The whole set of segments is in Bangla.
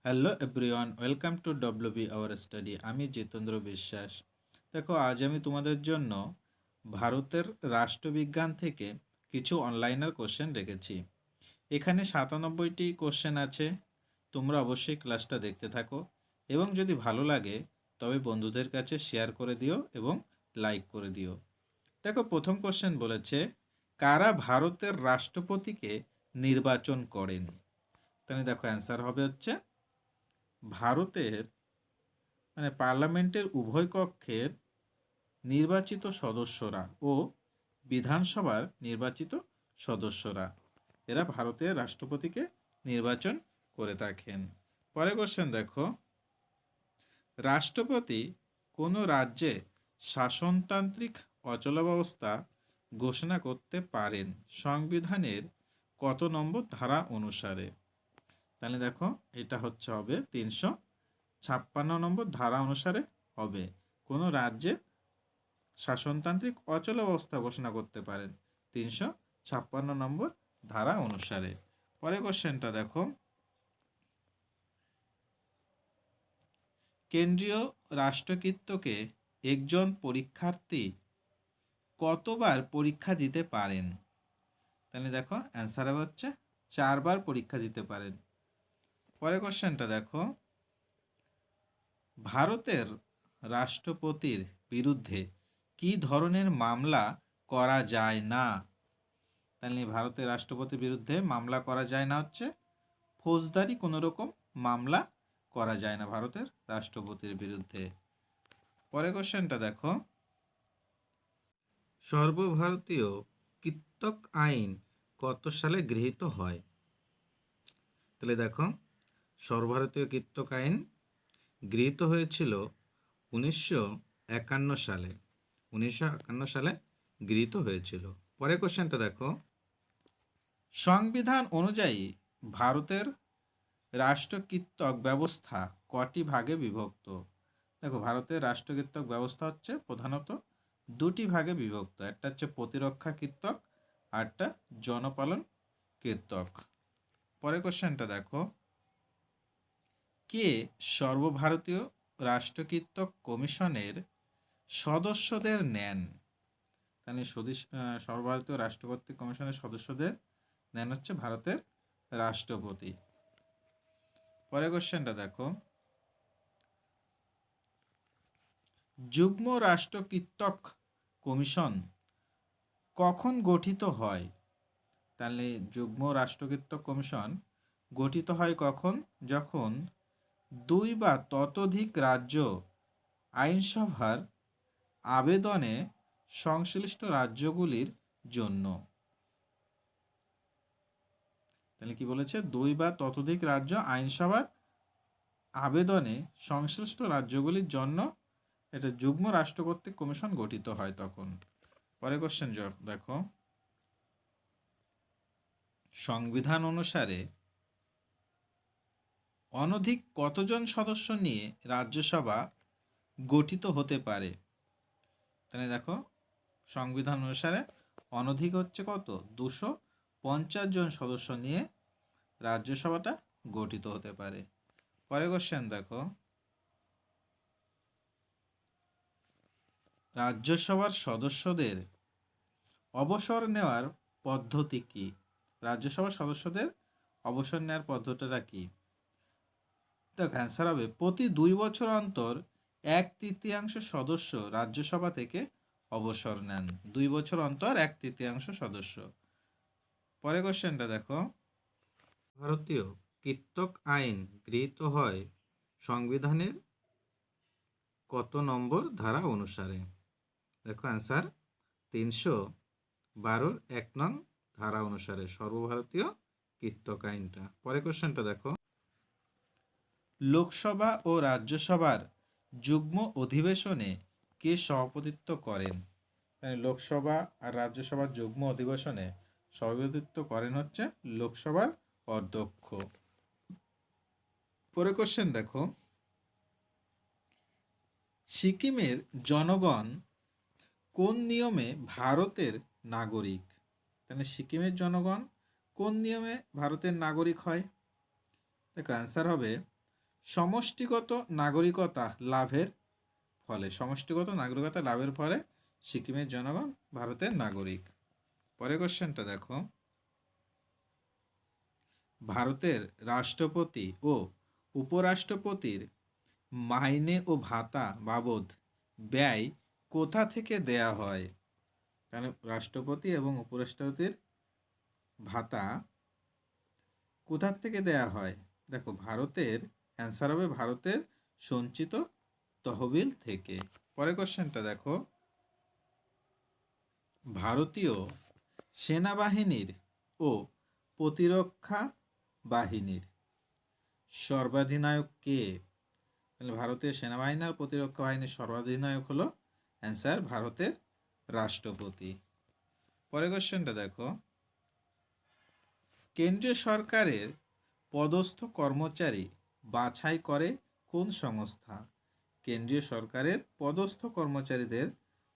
Hello everyone, welcome to WB our study. আমি জিতেন্দ্র বিশ্বাস। দেখো, আজ আমি তোমাদের জন্য ভারতের রাষ্ট্রবিজ্ঞান থেকে কিছু অনলাইনের কোশ্চেন রেখেছি। এখানে 97টি কোশ্চেন আছে। তোমরা অবশ্যই ক্লাসটা দেখতে থাকো এবং যদি ভালো লাগে তবে বন্ধুদের কাছে শেয়ার করে দিও এবং লাইক করে দিও। দেখো, প্রথম কোশ্চেন বলেছে, কারা ভারতের রাষ্ট্রপতিকে নির্বাচন করেন? তাহলে দেখো, অ্যান্সার হবে হচ্ছে ভারতের পার্লামেন্টের উভয় কক্ষের নির্বাচিত সদস্যরা ও বিধানসভার নির্বাচিত সদস্যরা, এরা ভারতের রাষ্ট্রপতিকে নির্বাচন করে থাকেন। পরে কোশ্চেন দেখো, রাষ্ট্রপতি কোনো রাজ্যে শাসনতান্ত্রিক অচলাবস্থা ঘোষণা করতে পারেন সংবিধানের কত নম্বর ধারা অনুসারে? তাহলে দেখো, এটা হবে 356 নম্বর ধারা অনুসারে হবে। কোনো রাজ্যে শাসনতান্ত্রিক অচলাবস্থা ঘোষণা করতে পারেন 356 নম্বর ধারা অনুসারে। পরে কোশ্চেনটা দেখো, কেন্দ্রীয় রাষ্ট্রকৃত্যকে একজন পরীক্ষার্থী কতবার পরীক্ষা দিতে পারেন? তাহলে দেখো, অ্যান্সার হচ্ছে 4বার পরীক্ষা দিতে পারেন। পরে কোশ্চেনটা দেখো, ভারতের রাষ্ট্রপতির বিরুদ্ধে কী ধরনের মামলা করা যায় না? তাহলে ভারতের রাষ্ট্রপতির বিরুদ্ধে মামলা করা যায় না হচ্ছে ফৌজদারি কোনো রকম মামলা করা যায় না ভারতের রাষ্ট্রপতির বিরুদ্ধে। পরে কোশ্চেনটা দেখো, সর্বভারতীয় কৃত্তক আইন কত সালে গৃহীত হয়? তাহলে দেখো, সর্বভারতীয় কৃত্তক আইন গৃহীত হয়েছিল 1951 সালে। 1951 সালে গৃহীত হয়েছিল। পরে কোশ্চেনটা দেখো, সংবিধান অনুযায়ী ভারতের রাষ্ট্রকৃত্তক ব্যবস্থা কটি ভাগে বিভক্ত? দেখো, ভারতের রাষ্ট্রকৃত্তক ব্যবস্থা হচ্ছে প্রধানত দুটি ভাগে বিভক্ত। একটা হচ্ছে প্রতিরক্ষা কৃত্তক, আরটা জনপালন কৃত্তক। পরে কোশ্চেনটা দেখো, কে সর্বভারতীয় রাষ্ট্রকৃত্তক কমিশনের সদস্যদের নেন? তাহলে সর্বভারতীয় রাষ্ট্রকর্তৃক কমিশনের সদস্যদের নেন হচ্ছে ভারতের রাষ্ট্রপতি। পরে কোশ্চেনটা দেখো, যুগ্ম রাষ্ট্রকৃত্তক কমিশন কখন গঠিত হয়? তাহলে যুগ্ম রাষ্ট্রকৃত্তক কমিশন গঠিত হয় কখন? যখন 2 বা ততোধিক রাজ্য আইনসভার আবেদনে সংশ্লিষ্ট রাজ্যগুলির জন্য। তাহলে কি বলেছে? 2 বা ততোধিক রাজ্য আইনসভার আবেদনে সংশ্লিষ্ট রাজ্যগুলির জন্য এটা যুগ্ম রাষ্ট্র কর্তৃক কমিশন গঠিত হয় তখন। পরে কোশ্চেন দেখো, সংবিধান অনুসারে অনধিক কতজন সদস্য নিয়ে রাজ্যসভা গঠিত হতে পারে? তাহলে দেখো, সংবিধান অনুসারে অনধিক হচ্ছে কত? 250 জন সদস্য নিয়ে রাজ্যসভাটা গঠিত হতে পারে। পরে কোশ্চেন দেখো, রাজ্যসভার সদস্যদের অবসর নেওয়ার পদ্ধতি কি? রাজ্যসভার সদস্যদের অবসর নেওয়ার পদ্ধতিটা কি? দেখো, অ্যান্সার হবে প্রতি 2 বছর অন্তর 1/3 সদস্য রাজ্যসভা থেকে অবসর নেন। 2 বছর অন্তর 1/3 সদস্য। পরে কোশ্চেনটা দেখো, ভারতীয় কৃত্তক আইন গৃহীত হয় সংবিধানের কত নম্বর ধারা অনুসারে? দেখো, অ্যান্সার 312(1) ধারা অনুসারে সর্বভারতীয় কৃত্তক আইনটা। পরে কোশ্চেনটা দেখো, লোকসভা ও রাজ্যসভার যুগ্ম অধিবেশনে কে সভাপতিত্ব করেন? লোকসভা আর রাজ্যসভার যুগ্ম অধিবেশনে সভাপতিত্ব করেন হচ্ছে লোকসভার অধ্যক্ষ। পরে কোশ্চেন দেখো, সিকিমের জনগণ কোন নিয়মে ভারতের নাগরিক? তাহলে সিকিমের জনগণ কোন নিয়মে ভারতের নাগরিক হয়? দেখো, অ্যান্সার হবে সমষ্টিগত নাগরিকতা লাভের ফলে, সমষ্টিগত নাগরিকতা লাভের ফলে সিকিমের জনগণ ভারতের নাগরিক। পরের কোশ্চেনটা দেখো, ভারতের রাষ্ট্রপতি ও উপরাষ্ট্রপতির মাইনে ও ভাতা বাবদ ব্যয় কোথা থেকে দেয়া হয়? কারণ রাষ্ট্রপতি এবং উপরাষ্ট্রপতির ভাতা কোথা থেকে দেয়া হয়? দেখো, ভারতের অ্যান্সার হবে ভারতের সঞ্চিত তহবিল থেকে। পরের কোশ্চেনটা দেখো, ভারতীয় সেনাবাহিনীর ও প্রতিরক্ষা বাহিনীর সর্বাধিনায়ক কে? তাহলে ভারতীয় সেনাবাহিনী আর প্রতিরক্ষা বাহিনীর সর্বাধিনায়ক হলো অ্যান্সার ভারতের রাষ্ট্রপতি। পরের কোশ্চেনটা দেখো, কেন্দ্রীয় সরকারের পদস্থ কর্মচারী বাছাই করে কোন সংস্থা? কেন্দ্রীয় সরকারের পদস্থ কর্মচারীদের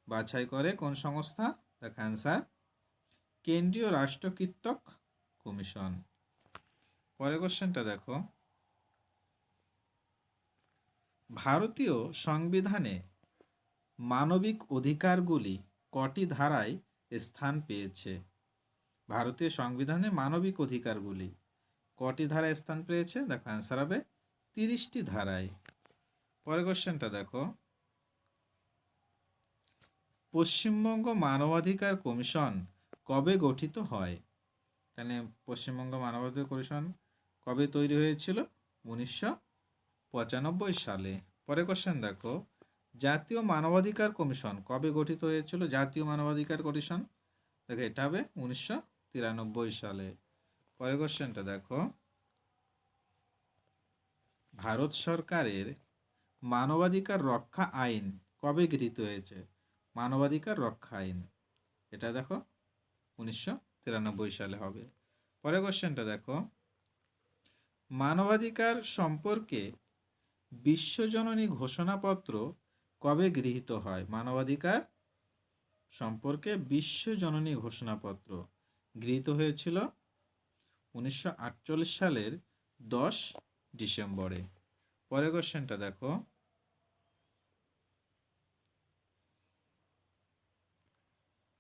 বাছাই করে কোন সংস্থা? দেখো অ্যান্সার কেন্দ্রীয় রাষ্ট্রকৃত্তক কমিশন। পরের কোশ্চেনটা দেখো, ভারতীয় সংবিধানে মানবিক অধিকারগুলি কটি ধারায় স্থান পেয়েছে? ভারতীয় সংবিধানে মানবিক অধিকারগুলি কটি ধারায় স্থান পেয়েছে? দেখো অ্যান্সার হবে 30টি ধারায়। পরের কোশ্চেনটা দেখো, পশ্চিমবঙ্গ মানবাধিকার কমিশন কবে গঠিত হয়? তাহলে পশ্চিমবঙ্গ মানবাধিকার কমিশন কবে তৈরি হয়েছিল? 1995 সালে। পরের কোশ্চেন দেখো, জাতীয় মানবাধিকার কমিশন কবে গঠিত হয়েছিল? জাতীয় মানবাধিকার কমিশন, দেখো এটা হবে 1993 সালে। পরের কোশ্চেনটা দেখো, ভারত সরকারের মানবাধিকার রক্ষা আইন কবে গৃহীত হয়েছে? মানবাধিকার রক্ষা আইন, এটা দেখো 1993 সালে হবে। পরের কোশ্চেনটা দেখো, মানবাধিকার সম্পর্কে বিশ্বজননী ঘোষণাপত্র কবে গৃহীত হয়? মানবাধিকার সম্পর্কে বিশ্বজননী ঘোষণাপত্র গৃহীত হয়েছিল 1948 সালের 10 ডিসেম্বরে। পরের কোশ্চেনটা দেখো,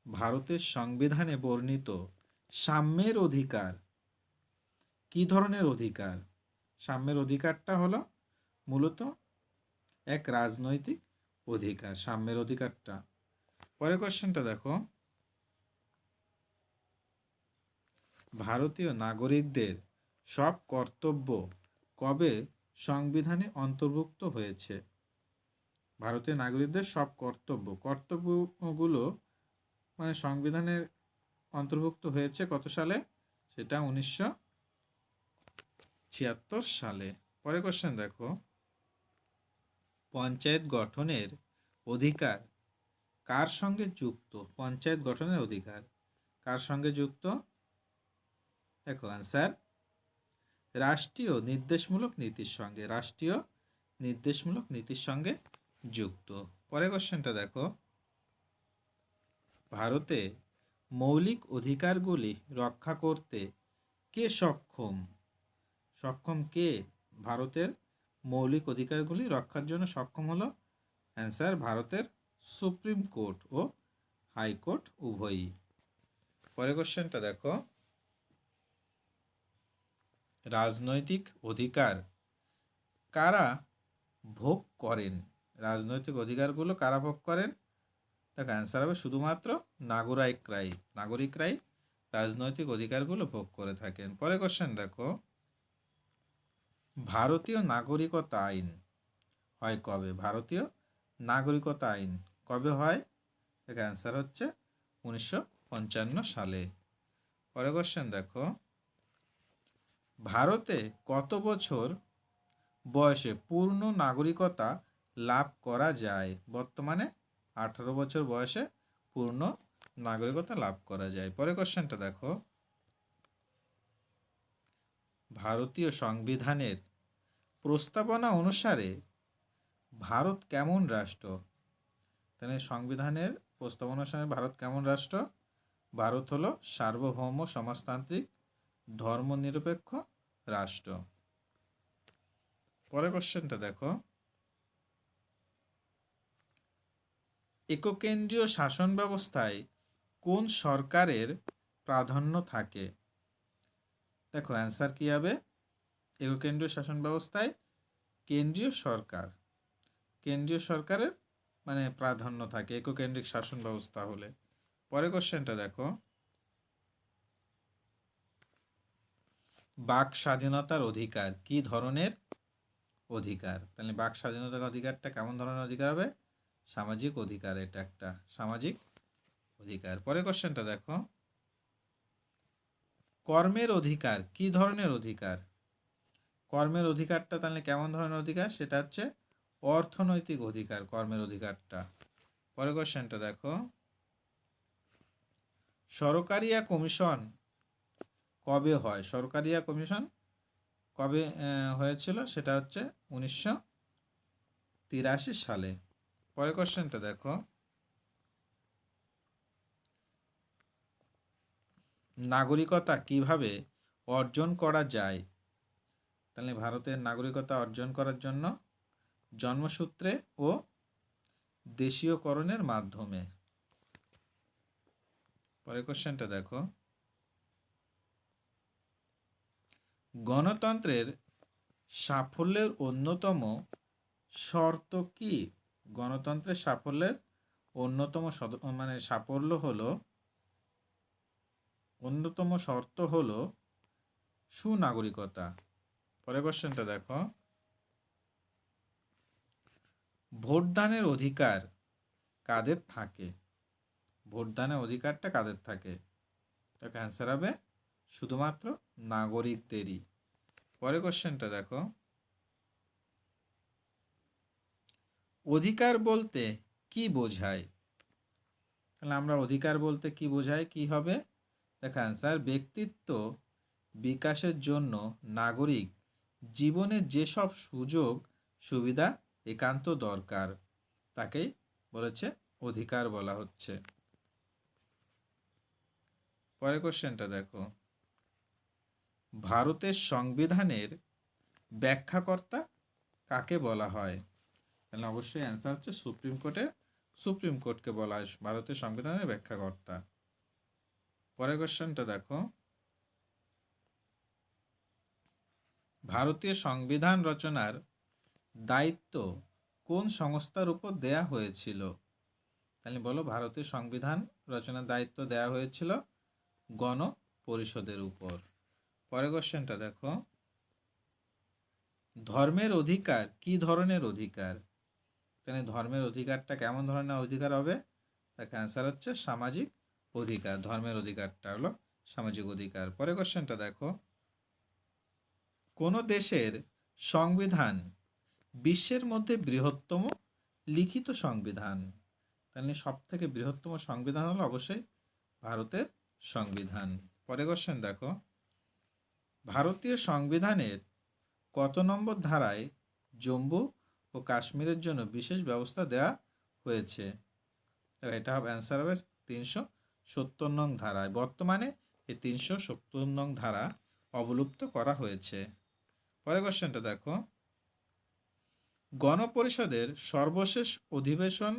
ভারতের সংবিধানে বর্ণিত সাম্যের অধিকার কি ধরনের অধিকার? সাম্যের অধিকারটা হলো মূলত এক রাজনৈতিক অধিকার, সাম্যের অধিকারটা। পরের কোশ্চেনটা দেখো, ভারতীয় নাগরিকদের সব কর্তব্য কবে সংবিধানে অন্তর্ভুক্ত হয়েছে? ভারতীয় নাগরিকদের সব কর্তব্যগুলো মানে সংবিধানে অন্তর্ভুক্ত হয়েছে কত সালে? সেটা 1976 সালে। পরের কোশ্চেন দেখো, পঞ্চায়েত গঠনের অধিকার কার সঙ্গে যুক্ত? পঞ্চায়েত গঠনের অধিকার কার সঙ্গে যুক্ত? দেখো অ্যান্সার রাষ্ট্রীয় নির্দেশমূলক নীতির সঙ্গে, রাষ্ট্রীয় নির্দেশমূলক নীতির সঙ্গে যুক্ত। পরের কোশ্চেনটা দেখো, ভারতে মৌলিক অধিকারগুলি রক্ষা করতে কে সক্ষম? সক্ষম কে ভারতের মৌলিক অধিকারগুলি রক্ষার জন্য সক্ষম হলো? অ্যান্সার ভারতের সুপ্রিম কোর্ট ও হাইকোর্ট উভয়ই। পরের কোশ্চেনটা দেখো, রাজনৈতিক অধিকার কারা ভোগ করেন? রাজনৈতিক অধিকারগুলো কারা ভোগ করেন? দেখো অ্যান্সার হবে শুধুমাত্র নাগরিকরাই রাজনৈতিক অধিকারগুলো ভোগ করে থাকেন। পরের কোশ্চেন দেখো, ভারতীয় নাগরিকতা আইন হয় কবে? ভারতীয় নাগরিকতা আইন কবে হয়? দেখো অ্যান্সার হচ্ছে 1955 সালে। পরের কোশ্চেন দেখো, ভারতে কত বছর বয়সে পূর্ণ নাগরিকতা লাভ করা যায়? বর্তমানে 18 বছর বয়সে পূর্ণ নাগরিকতা লাভ করা যায়। পরের কোশ্চেনটা দেখো, ভারতীয় সংবিধানের প্রস্তাবনা অনুসারে ভারত কেমন রাষ্ট্র? তাহলে সংবিধানের প্রস্তাবনা অনুসারে ভারত কেমন রাষ্ট্র? ভারত হলো সার্বভৌম সমাজতান্ত্রিক ধর্মনিরপেক্ষ রাষ্ট্র। পরের কোশ্চেনটা দেখো, এককেন্দ্রীয় শাসন ব্যবস্থায় কোন সরকারের প্রাধান্য থাকে? দেখো অ্যান্সার কী হবে, এককেন্দ্রীয় শাসন ব্যবস্থায় কেন্দ্রীয় সরকারের মানে প্রাধান্য থাকে এককেন্দ্রিক শাসন ব্যবস্থা হলে। পরের কোশ্চেনটা দেখো, বাক স্বাধীনতার অধিকার কি ধরনের অধিকার? তাহলে বাক স্বাধীনতার অধিকারটা কেমন ধরনের অধিকার হবে? সামাজিক অধিকার, এটা একটা সামাজিক অধিকার। পরের কোশ্চেনটা দেখো, কর্মের অধিকার কি ধরনের অধিকার? কর্মের অধিকারটা তাহলে কেমন ধরনের অধিকার? সেটা হচ্ছে অর্থনৈতিক অধিকার, কর্মের অধিকারটা। পরের কোশ্চেনটা দেখো, সরকারিয়া কমিশন কবে হয়? সরকারিয়া কমিশন কবে হয়েছিল? সেটা হচ্ছে 1983 সালে। পরের কোশ্চেনটা দেখো, নাগরিকতা কিভাবে অর্জন করা যায়? তাহলে ভারতের নাগরিকতা অর্জন করার জন্য জন্মসূত্রে ও দেশীয়করণের মাধ্যমে। পরের কোশ্চেনটা দেখো, গণতন্ত্রের সাফল্যের অন্যতম শর্ত কি? গণতন্ত্রের সাফল্যের অন্যতম সাফল্য হলো, অন্যতম শর্ত হলো সুনাগরিকতা। পরের কোশ্চেনটা দেখো, ভোটদানের অধিকার কাদের থাকে? ভোটদানের অধিকারটা কাদের থাকে? তার অ্যান্সার হবে শুধুমাত্র নাগরিকদেরই। পরের কোশ্চেনটা দেখো, অধিকার বলতে কি বোঝায়? তাহলে আমরা অধিকার বলতে কি বোঝায়, কি হবে? দেখো অ্যান্সার, ব্যক্তিত্ব বিকাশের জন্য নাগরিক জীবনে যেসব সুযোগ সুবিধা একান্ত দরকার তাকেই বলেছে অধিকার বলা হচ্ছে। পরের কোশ্চেনটা দেখো, ভারতের সংবিধানের ব্যাখ্যাকর্তা কাকে বলা হয়? তাহলে অবশ্যই অ্যান্সার হচ্ছে সুপ্রিম কোর্টকে বলা হয় ভারতের সংবিধানের ব্যাখ্যাকর্তা। পরের কোশ্চেনটা দেখো, ভারতীয় সংবিধান রচনার দায়িত্ব কোন সংস্থার উপর দেয়া হয়েছিল? তাহলে বলো, ভারতীয় সংবিধান রচনার দায়িত্ব দেয়া হয়েছিল গণপরিষদের উপর। পরের কোশ্চেনটা দেখো, ধর্মের অধিকার কি ধরনের অধিকার? তাহলে ধর্মের অধিকারটা কেমন ধরনের অধিকার হবে? তার অ্যান্সার হচ্ছে সামাজিক অধিকার। ধর্মের অধিকারটা হলো সামাজিক অধিকার। পরের কোশ্চেনটা দেখো, কোন দেশের সংবিধান বিশ্বের মধ্যে বৃহত্তম লিখিত সংবিধান? তাহলে সব থেকে বৃহত্তম সংবিধান হলো অবশ্যই ভারতের সংবিধান। পরের কোশ্চেন দেখো, ভারতীয় সংবিধানের কত নম্বর ধারায় জম্মু ও কাশ্মীরের জন্য বিশেষ ব্যবস্থা দেওয়া হয়েছে? এটা হবে অ্যান্সার হবে 370 নং ধারায়। বর্তমানে এই 370 নং ধারা অবলুপ্ত করা হয়েছে। পরের কোশ্চেনটা দেখো, গণপরিষদের সর্বশেষ অধিবেশন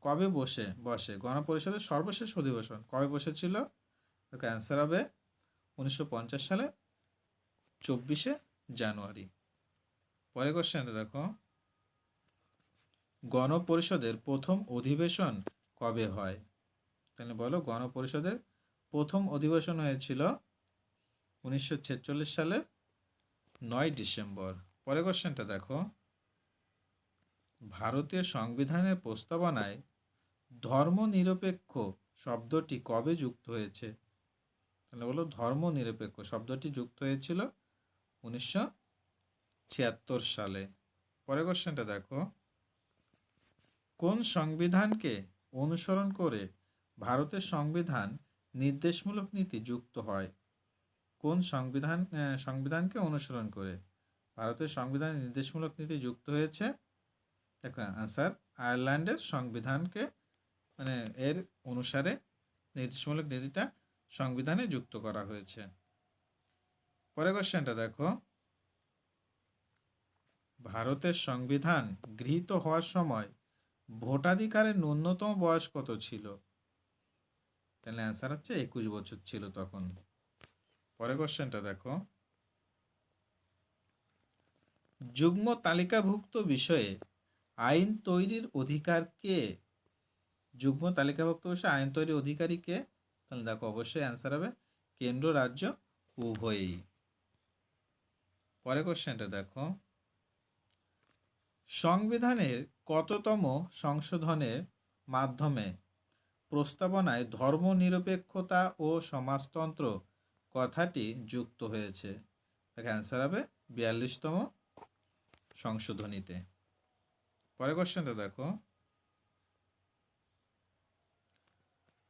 কবে বসে? গণপরিষদের সর্বশেষ অধিবেশন কবে বসেছিল? অ্যান্সার হবে 1950 সালে 24শে জানুয়ারি। পরের কোশ্চেনটা দেখো, গণপরিষদের প্রথম অধিবেশন কবে হয়? তাহলে বলো, গণপরিষদের প্রথম অধিবেশন হয়েছিল 1946 সালের 9 ডিসেম্বর। পরের কোশ্চেনটা দেখো, ভারতীয় সংবিধানের প্রস্তাবনায় ধর্মনিরপেক্ষ শব্দটি কবে যুক্ত হয়েছে? তাহলে বলো, ধর্মনিরপেক্ষ শব্দটি যুক্ত হয়েছিল 1976 সালে। পরের কোশ্চেনটা দেখো, কোন সংবিধানকে অনুসরণ করে ভারতের সংবিধান নির্দেশমূলক নীতি যুক্ত হয়? কোন সংবিধানকে অনুসরণ করে ভারতের সংবিধান নির্দেশমূলক নীতি যুক্ত হয়েছে? দেখো আনসার, আয়ারল্যান্ডের সংবিধানকে এর অনুসারে নির্দেশমূলক নীতিটা সংবিধানে যুক্ত করা হয়েছে। পরের কোশ্চেনটা দেখো, ভারতের সংবিধান গৃহীত হওয়ার সময় ভোটাধিকারের ন্যূনতম বয়স কত ছিল? তাহলে অ্যান্সার হচ্ছে 21 বছর ছিল তখন। পরের কোশ্চেনটা দেখো, যুগ্ম তালিকাভুক্ত বিষয়ে আইন তৈরির অধিকার কে? যুগ্ম তালিকাভুক্ত বিষয়ে আইন তৈরির অধিকারী কে? তাহলে দেখো অবশ্যই অ্যান্সার হবে কেন্দ্র রাজ্য উভয়ই। পরের কোশ্চেনটা দেখো, সংবিধানের কততম সংশোধনের মাধ্যমে প্রস্তাবনায় ধর্মনিরপেক্ষতা ও সমাজতন্ত্র কথাটি যুক্ত হয়েছে? তাকে অ্যান্সার হবে 42তম সংশোধনীতে। পরের কোশ্চেনটা দেখো,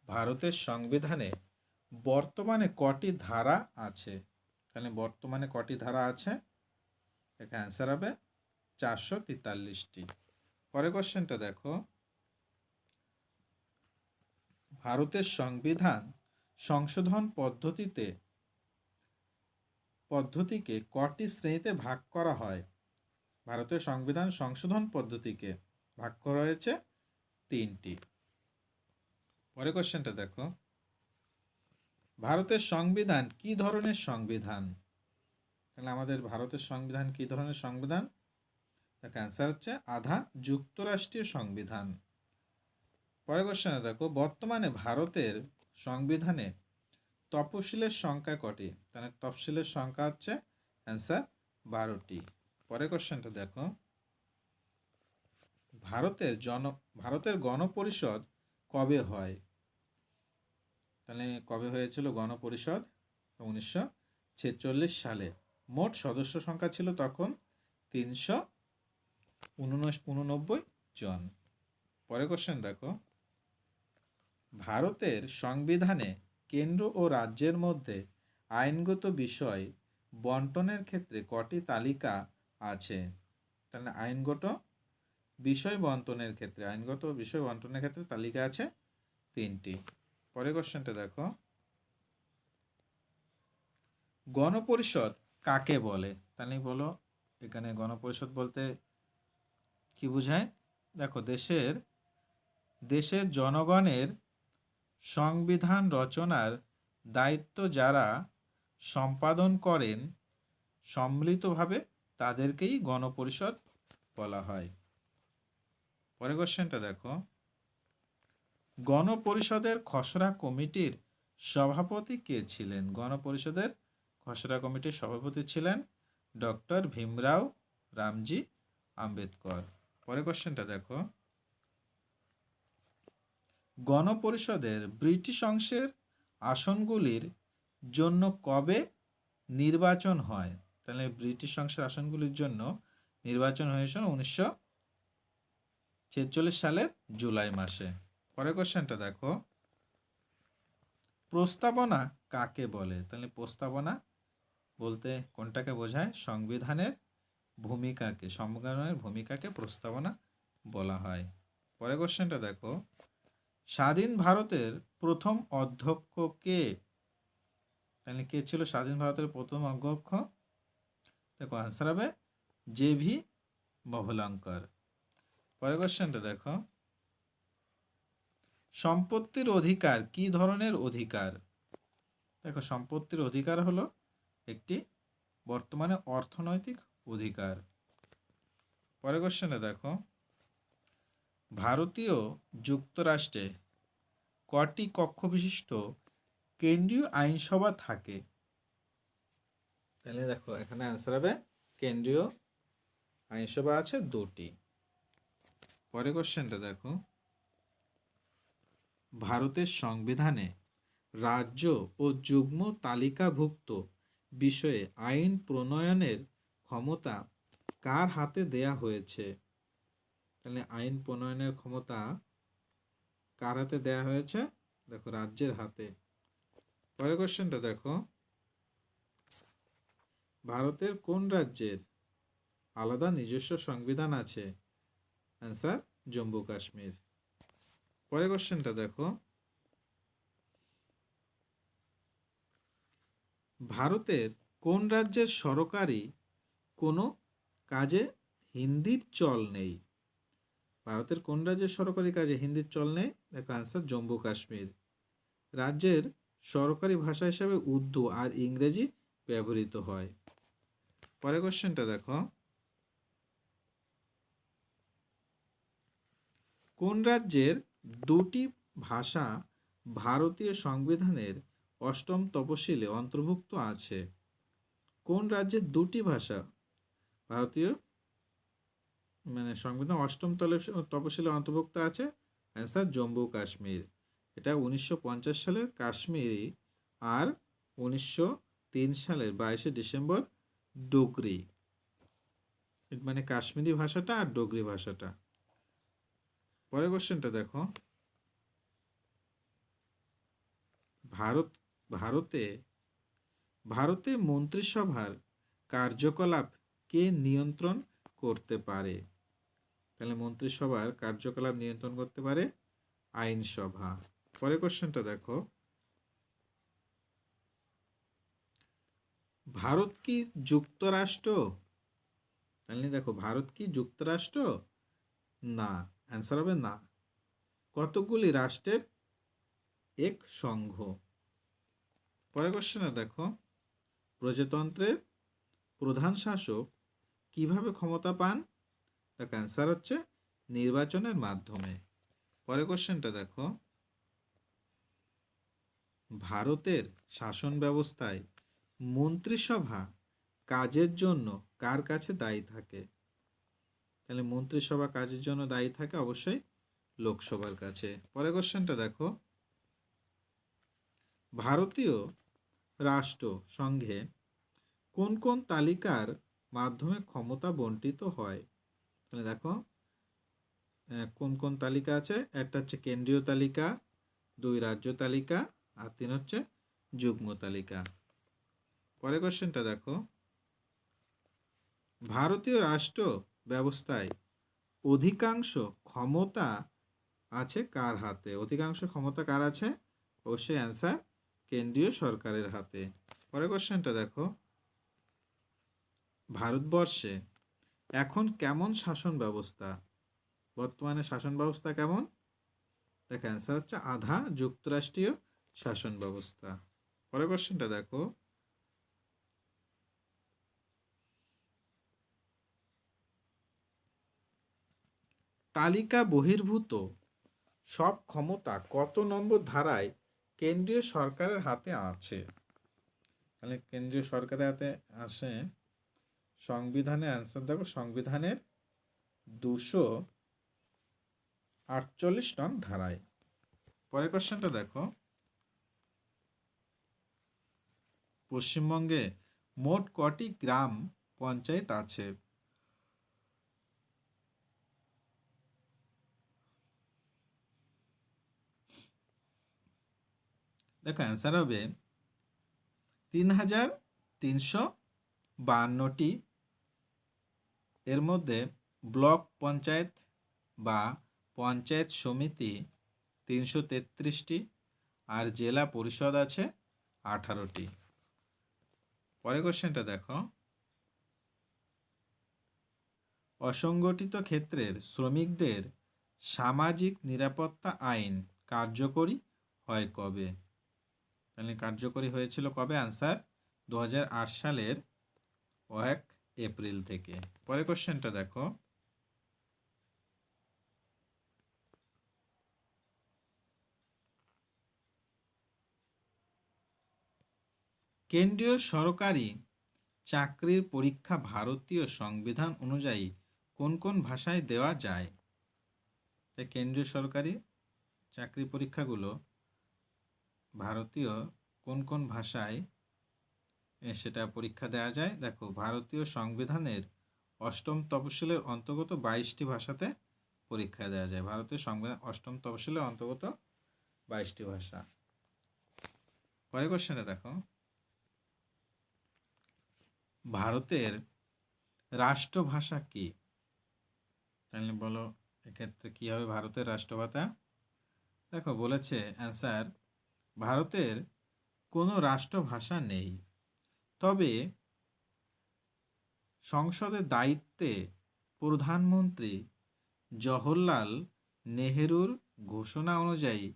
ভারতের সংবিধানে বর্তমানে কটি ধারা আছে? তাহলে বর্তমানে কটি ধারা আছে? এখানে অ্যান্সার হবে 443টি। পরের কোশ্চেনটা দেখো, ভারতের সংবিধান সংশোধন পদ্ধতিকে কটি শ্রেণীতে ভাগ করা হয়? ভারতের সংবিধান সংশোধন পদ্ধতিকে ভাগ করা হয়েছে 3টি। পরের কোশ্চেনটা দেখো, ভারতের সংবিধান কি ধরনের সংবিধান? তাহলে আমাদের ভারতের সংবিধান কি ধরনের সংবিধান? তার অ্যান্সার হচ্ছে আধা যুক্তরাষ্ট্রীয় সংবিধান। পরের কোশ্চেনে দেখো, বর্তমানে ভারতের সংবিধানে তফসিলের সংখ্যা কটি? তাহলে তফসিলের সংখ্যা হচ্ছে অ্যান্সার 12টি। পরের কোশ্চেনটা দেখো, ভারতের গণপরিষদ কবে হয়? তাহলে কবে হয়েছিল গণপরিষদ? 1946 সালে। মোট সদস্য সংখ্যা ছিল তখন 389 জন। পরের কোশ্চেন দেখো, ভারতের সংবিধানে কেন্দ্র ও রাজ্যের মধ্যে আইনগত বিষয় বন্টনের ক্ষেত্রে কটি তালিকা আছে? তাহলে আইনগত বিষয় বন্টনের ক্ষেত্রে তালিকা আছে 3টি। পরের কোশ্চেনটা দেখো, গণপরিষদ কাকে বলে? তাহলে বলো এখানে গণপরিষদ বলতে কি বোঝায়? দেখো, দেশের জনগণের সংবিধান রচনার দায়িত্ব যারা সম্পাদন করেন সম্মিলিতভাবে তাদেরকেই গণপরিষদ বলা হয়। পরের কোশ্চেনটা দেখো, গণপরিষদের খসড়া কমিটির সভাপতি কে ছিলেন? গণপরিষদের খসড়া কমিটির সভাপতি ছিলেন ডক্টর ভীমরাও রামজি আম্বেদকর। পরের কোশ্চেনটা দেখো, গণপরিষদের ব্রিটিশ অংশের আসনগুলির জন্য কবে নির্বাচন হয়? তাহলে ব্রিটিশ অংশের আসনগুলির জন্য নির্বাচন হয়েছিল 1946 সালের জুলাই মাসে। পরের কোশ্চেনটা দেখো, প্রস্তাবনা কাকে বলে? তাহলে প্রস্তাবনা বলতে কোনটাকে বোঝায়? সংবিধানের ভূমিকাকে প্রস্তাবনা বলা হয়। পরের কোশ্চেনটা দেখো, স্বাধীন ভারতের প্রথম অধ্যক্ষ কে? তাহলে কে ছিল স্বাধীন ভারতের প্রথম অধ্যক্ষ? দেখো আনসার হবে জে.ভি. মভলঙ্কর। পরের কোশ্চেনটা দেখো, সম্পত্তির অধিকার কি ধরনের অধিকার? দেখো, সম্পত্তির অধিকার হলো একটি বর্তমানে অর্থনৈতিক অধিকার। পরের কোশ্চেনটা দেখো, ভারতীয় যুক্তরাষ্ট্রে কটি কক্ষ বিশিষ্ট কেন্দ্রীয় আইনসভা থাকে? তাহলে দেখো এখানে অ্যান্সার হবে কেন্দ্রীয় আইনসভা আছে 2টি। পরের কোশ্চেনটা দেখো, ভারতের সংবিধানে রাজ্য ও যুগ্ম তালিকাভুক্ত বিষয়ে আইন প্রণয়নের ক্ষমতা কার হাতে দেয়া হয়েছে? তাহলে আইন প্রণয়নের ক্ষমতা কার হাতে দেয়া হয়েছে? দেখো রাজ্যের হাতে। পরের কোশ্চেনটা দেখো, ভারতের কোন রাজ্যের আলাদা নিজস্ব সংবিধান আছে? অ্যান্সার জম্মু কাশ্মীর। পরের কোশ্চেনটা দেখো, ভারতের কোন রাজ্যের সরকারি কোনো কাজে হিন্দির চল নেই? ভারতের কোন রাজ্যের সরকারি কাজে হিন্দির চল নেই? দেখো অ্যান্সার জম্মু কাশ্মীর। রাজ্যের সরকারি ভাষা হিসাবে উর্দু আর ইংরেজি ব্যবহৃত হয়। পরের কোশ্চেনটা দেখো, কোন রাজ্যের দুটি ভাষা ভারতীয় সংবিধানের অষ্টম তফসিলে অন্তর্ভুক্ত আছে? কোন রাজ্যের দুটি ভাষা ভারতীয় সংবিধান অষ্টম তফসিলে অন্তর্ভুক্ত আছে? অ্যান্সার জম্মু কাশ্মীর। এটা 1950 সালের কাশ্মীরি আর 1903 সালের 22শে ডিসেম্বর ডোগরি, মানে কাশ্মীরি ভাষাটা আর ডোগরি ভাষাটা। পরের কোশ্চেনটা দেখো, ভারতে ভারতে মন্ত্রিসভার কার্যকলাপ কে নিয়ন্ত্রণ করতে পারে? তাহলে মন্ত্রিসভার কার্যকলাপ নিয়ন্ত্রণ করতে পারে আইনসভা। পরের কোশ্চেনটা দেখো, ভারত কি যুক্তরাষ্ট্র? তাহলে দেখো, ভারত কি যুক্তরাষ্ট্র? না, অ্যান্সার হবে না। কতগুলি রাষ্ট্রের এক সংঘ। পরের কোশ্চেনে দেখো, প্রজাতন্ত্রের প্রধান শাসক কিভাবে ক্ষমতা পান? দেখো অ্যান্সার হচ্ছে নির্বাচনের মাধ্যমে। পরের কোশ্চেনটা দেখো, ভারতের শাসন ব্যবস্থায় মন্ত্রিসভা কাজের জন্য কার কাছে দায়ী থাকে? তাহলে মন্ত্রিসভা কাজের জন্য দায়ী থাকে অবশ্যই লোকসভার কাছে। পরের কোশ্চেনটা দেখো, ভারতীয় রাষ্ট্র সংঘে কোন কোন তালিকার মাধ্যমে ক্ষমতা বন্টিত হয়? তাহলে দেখো কোন কোন তালিকা আছে। একটা হচ্ছে কেন্দ্রীয় তালিকা, 2 রাজ্য তালিকা, আর 3 হচ্ছে যুগ্ম তালিকা। পরের কোশ্চেনটা দেখো, ভারতীয় রাষ্ট্র ব্যবস্থায় অধিকাংশ ক্ষমতা আছে কার হাতে? অধিকাংশ ক্ষমতা কার আছে? অবশ্যই অ্যান্সার কেন্দ্রীয় সরকারের হাতে। পরের কোশ্চেনটা দেখো, ভারতবর্ষে এখন কেমন শাসন ব্যবস্থা? বর্তমানে শাসন ব্যবস্থা কেমন? দেখো অ্যান্সার হচ্ছে আধা যুক্তরাষ্ট্রীয় শাসন ব্যবস্থা। পরের কোশ্চেনটা দেখো, তালিকা বহির্ভূত সব ক্ষমতা কত নম্বর ধারায় কেন্দ্রীয় সরকারের হাতে আছে? তাহলে কেন্দ্রীয় সরকারের হাতে আসে সংবিধানের, অ্যান্সার দেখো সংবিধানের 248 নং ধারায়। পরের কোশ্চেনটা দেখো, পশ্চিমবঙ্গে মোট কটি গ্রাম পঞ্চায়েত আছে? দেখো অ্যান্সার হবে 3352টি। এর মধ্যে ব্লক পঞ্চায়েত বা পঞ্চায়েত সমিতি 333টি, আর জেলা পরিষদ আছে 18টি। পরের কোশ্চেনটা দেখো, অসংগঠিত ক্ষেত্রের শ্রমিকদের সামাজিক নিরাপত্তা আইন কার্যকরী হয় কবে? তাহলে কার্যকরী হয়েছিল কবে? অ্যান্সার 2008 সালের 1 এপ্রিল থেকে। পরের কোশ্চেনটা দেখো, কেন্দ্রীয় সরকারি চাকরির পরীক্ষা ভারতীয় সংবিধান অনুযায়ী কোন কোন ভাষায় দেওয়া যায়? তাই কেন্দ্রীয় সরকারি চাকরি পরীক্ষাগুলো ভারতীয় কোন কোন ভাষায় সেটা পরীক্ষা দেওয়া যায়? দেখো ভারতীয় সংবিধানের অষ্টম তফসিলের অন্তর্গত 22টি ভাষাতে পরীক্ষা দেওয়া যায়। ভারতীয় সংবিধান অষ্টম তফসিলের অন্তর্গত 22টি ভাষা। পরের কোশ্চেনটা দেখো, ভারতের রাষ্ট্রভাষা কি? তাহলে বলো এক্ষেত্রে কী হবে ভারতের রাষ্ট্রভাষা? দেখো বলেছে অ্যান্সার, ভারতের কোনো রাষ্ট্রভাষা নেই, তবে সংসদের দায়িত্বে প্রধানমন্ত্রী জওহরলাল নেহেরুর ঘোষণা অনুযায়ী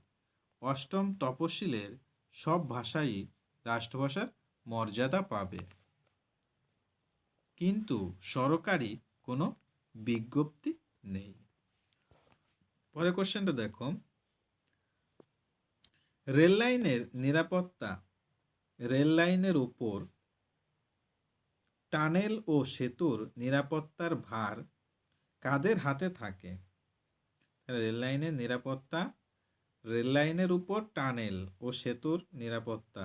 অষ্টম তফসিলের সব ভাষাই রাষ্ট্রভাষার মর্যাদা পাবে, কিন্তু সরকারি কোনো বিজ্ঞপ্তি নেই। পরের কোশ্চেনটা দেখো, রেললাইনের নিরাপত্তা, রেললাইনের উপর টানেল ও সেতুর নিরাপত্তার ভার কাদের হাতে থাকে? রেললাইনের নিরাপত্তা, রেললাইনের উপর টানেল ও সেতুর নিরাপত্তা,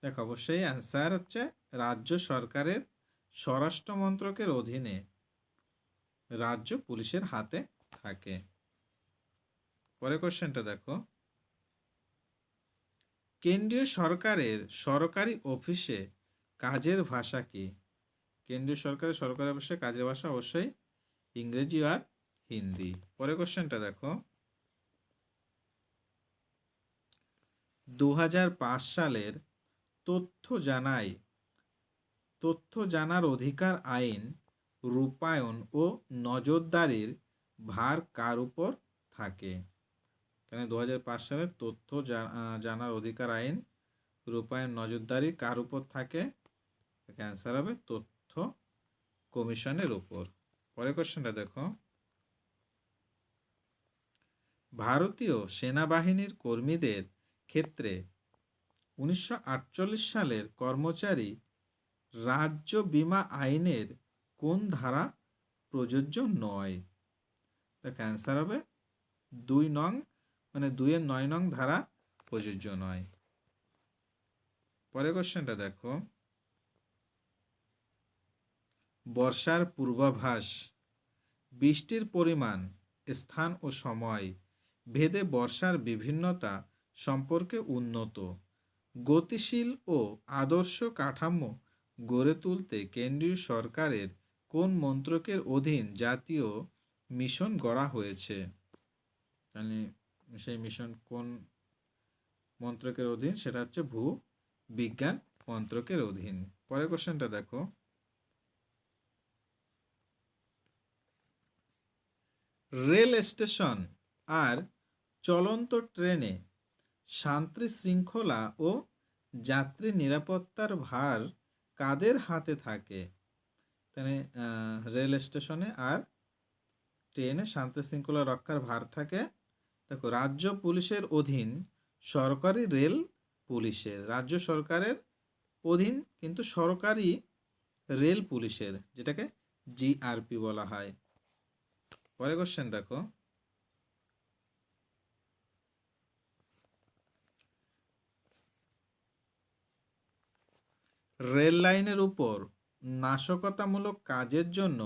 দেখো অবশ্যই অ্যান্সার হচ্ছে রাজ্য সরকারের স্বরাষ্ট্র মন্ত্রকের অধীনে রাজ্য পুলিশের হাতে থাকে। পরের কোশ্চেনটা দেখো, কেন্দ্রীয় সরকারের সরকারি অফিসে কাজের ভাষা কি? কেন্দ্রীয় সরকারের সরকারি অফিসে কাজের ভাষা অবশ্যই ইংরেজি আর হিন্দি। পরের কোশ্চেনটা দেখো, 2005 সালের তথ্য জানার অধিকার আইন রূপায়ণ ও নজরদারির ভার কার উপর থাকে? তাহলে 2005 সালের তথ্য জানার অধিকার আইন রূপায়ণ নজরদারি কার উপর থাকে? অ্যান্সার হবে তথ্য কমিশনের উপর। পরের কোশ্চেনটা দেখো, ভারতীয় সেনাবাহিনীর কর্মীদের ক্ষেত্রে 1948 সালের কর্মচারী রাজ্য বীমা আইনের কোন ধারা প্রযোজ্য নয়? দেখো অ্যান্সার হবে 2-9 নং ধারা প্রযোজ্য নয়। পরের কোশ্চেনটা দেখো, বর্ষার পূর্বাভাস বৃষ্টির পরিমাণ, স্থান ও সময় ভেদে বর্ষার বিভিন্নতা সম্পর্কে উন্নত গতিশীল ও আদর্শ কাঠামো গড়ে তুলতে কেন্দ্রীয় সরকারের কোন মন্ত্রকের অধীন জাতীয় মিশন গড়া হয়েছে? মানে সেই মিশন কোন মন্ত্রকের অধীন? সেটা হচ্ছে ভূ বিজ্ঞান মন্ত্রকের অধীন। পরের কোশ্চেনটা দেখো, রেল স্টেশন আর চলন্ত ট্রেনে শান্তি শৃঙ্খলা ও যাত্রী নিরাপত্তার ভার কাদের হাতে থাকে? তাহলে রেল স্টেশনে আর ট্রেনে শান্তি শৃঙ্খলা রক্ষার ভার থাকে, দেখো রাজ্য পুলিশের অধীন সরকারি রেল পুলিশের, রাজ্য সরকারের অধীন কিন্তু সরকারি রেল পুলিশের, যেটাকে জিআরপি বলা হয়। পরের কোশ্চেন দেখো, রেল লাইনের উপর নাশকতামূলক কাজের জন্য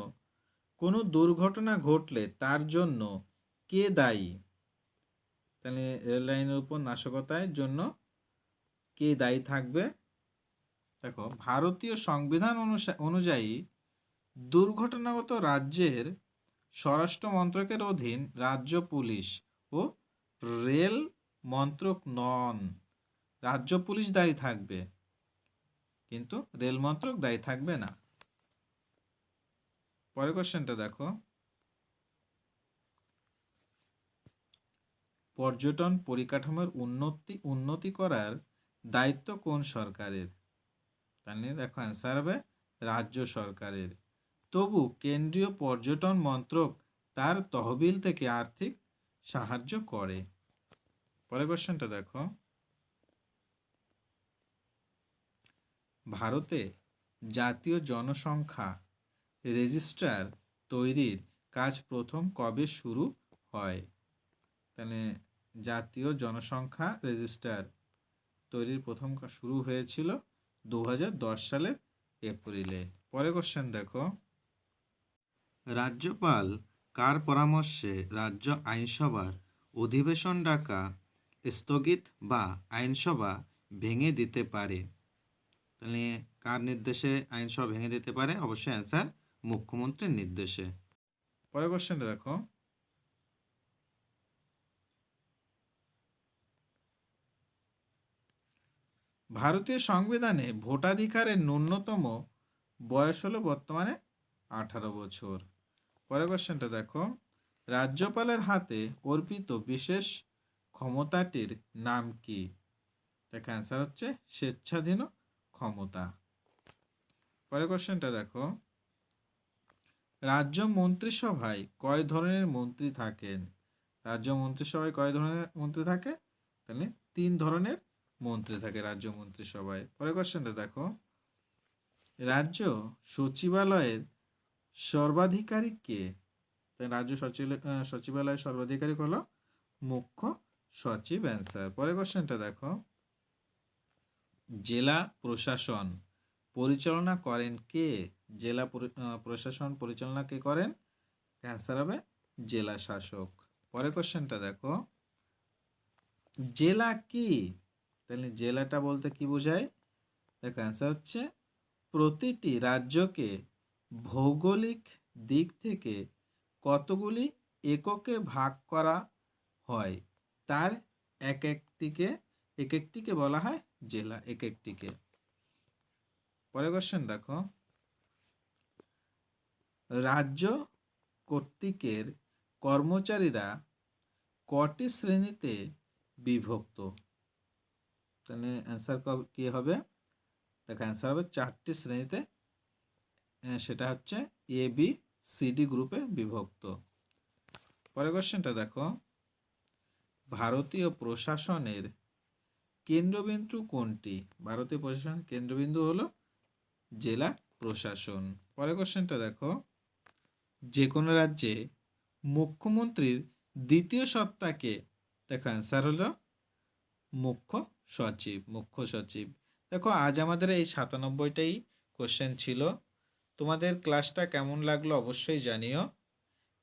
কোনো দুর্ঘটনা ঘটলে তার জন্য কে দায়ী? তাহলে রেল লাইনের উপর নাশকতার জন্য কে দায়ী থাকবে? দেখো ভারতীয় সংবিধান অনুযায়ী দুর্ঘটনাগত রাজ্যের স্বরাষ্ট্র মন্ত্রকের অধীন রাজ্য পুলিশ ও রেল মন্ত্রক নন। রাজ্য পুলিশ দায়ী থাকবে, কিন্তু রেল মন্ত্রক দায়ী থাকবে না। পরের কোশ্চেনটা দেখো, পর্যটন পরিকাঠামোর উন্নতি করার দায়িত্ব কোন সরকারের? তাহলে দেখো অ্যান্সার হবে রাজ্য সরকারের। তবু কেন্দ্রীয় পর্যটন মন্ত্রক তার তহবিল থেকে আর্থিক সাহায্য করে। পরের কোশ্চেনটা দেখো, ভারতে জাতীয় জনসংখ্যা রেজিস্টার তৈরির কাজ প্রথম কবে শুরু হয়? তাহলে জাতীয় জনসংখ্যা রেজিস্টার তৈরির প্রথম শুরু হয়েছিল 2010 সালের এপ্রিলে। পরের কোশ্চেন দেখো, রাজ্যপাল কার পরামর্শে রাজ্য আইনসভার অধিবেশন ডাকা স্থগিত বা আইনসভা ভেঙে দিতে পারে? তাহলে কার নির্দেশে আইনসভা ভেঙে দিতে পারে? অবশ্যই অ্যান্সার মুখ্যমন্ত্রীর নির্দেশে। পরের কোশ্চেনটা দেখো, ভারতীয় সংবিধানে ভোটাধিকারের ন্যূনতম বয়স হলো বর্তমানে 18 বছর। পরের কোশ্চেনটা দেখো, রাজ্যপালের হাতে অর্পিত বিশেষ ক্ষমতাটির নাম কি? দেখো অ্যান্সার হচ্ছে স্বেচ্ছাধীন ক্ষমতা। পরের কোশ্চেনটা দেখো, রাজ্য মন্ত্রিসভায় কয় ধরনের মন্ত্রী থাকেন? রাজ্য মন্ত্রিসভায় কয় ধরনের মন্ত্রী থাকে? তাহলে 3 ধরনের মন্ত্রী থাকে রাজ্য মন্ত্রিসভায়। পরের কোশ্চেনটা দেখো, রাজ্য সচিবালয়ের সর্বাধিকারী কে? তাই রাজ্য সচিবালয়ের সর্বাধিকারী হলো মুখ্য সচিব, অ্যান্সার। পরের কোশ্চেনটা দেখো, জেলা প্রশাসন পরিচালনা করেন কে? জেলা প্রশাসন পরিচালনা কে করেন? অ্যান্সার হবে জেলা শাসক। পরের কোশ্চেনটা দেখো, জেলা কি? তাহলে জেলাটা বলতে কি বোঝায়? দেখো অ্যান্সার হচ্ছে প্রতিটি রাজ্যকে ভৌগোলিক দিক থেকে কতগুলি এককে ভাগ করা হয় তার এক একটিকে বলা হয় জেলা, এক একটিকে। পরের কোশ্চেন দেখো, রাজ্য কর্তৃকের কর্মচারীরা কটি শ্রেণীতে বিভক্ত? তাহলে অ্যান্সার কি হবে? দেখো অ্যান্সার হবে 4টি শ্রেণীতে, সেটা হচ্ছে এ বি সি ডি গ্রুপে বিভক্ত। পরের কোশ্চেনটা দেখো, ভারতীয় প্রশাসনের কেন্দ্রবিন্দু কোনটি? ভারতীয় প্রশাসনের কেন্দ্রবিন্দু হলো জেলা প্রশাসন। পরের কোশ্চেনটা দেখো, যে কোনো রাজ্যে মুখ্যমন্ত্রীর দ্বিতীয় সত্তাকে? দেখো অ্যান্সার হলো মুখ্য সচিব, মুখ্য সচিব। দেখো আজ আমাদের এই 97টাই কোশ্চেন ছিল। তোমাদের ক্লাসটা কেমন লাগলো অবশ্যই জানিও,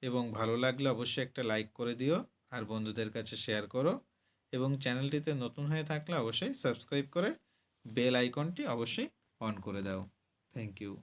এবং ভালো লাগলে অবশ্যই একটা লাইক করে দিও, আর বন্ধুদের কাছে শেয়ার করো, এবং চ্যানেলটিতে নতুন হয়ে থাকলে অবশ্যই সাবস্ক্রাইব করে বেল আইকনটি অবশ্যই অন করে দাও। Thank you.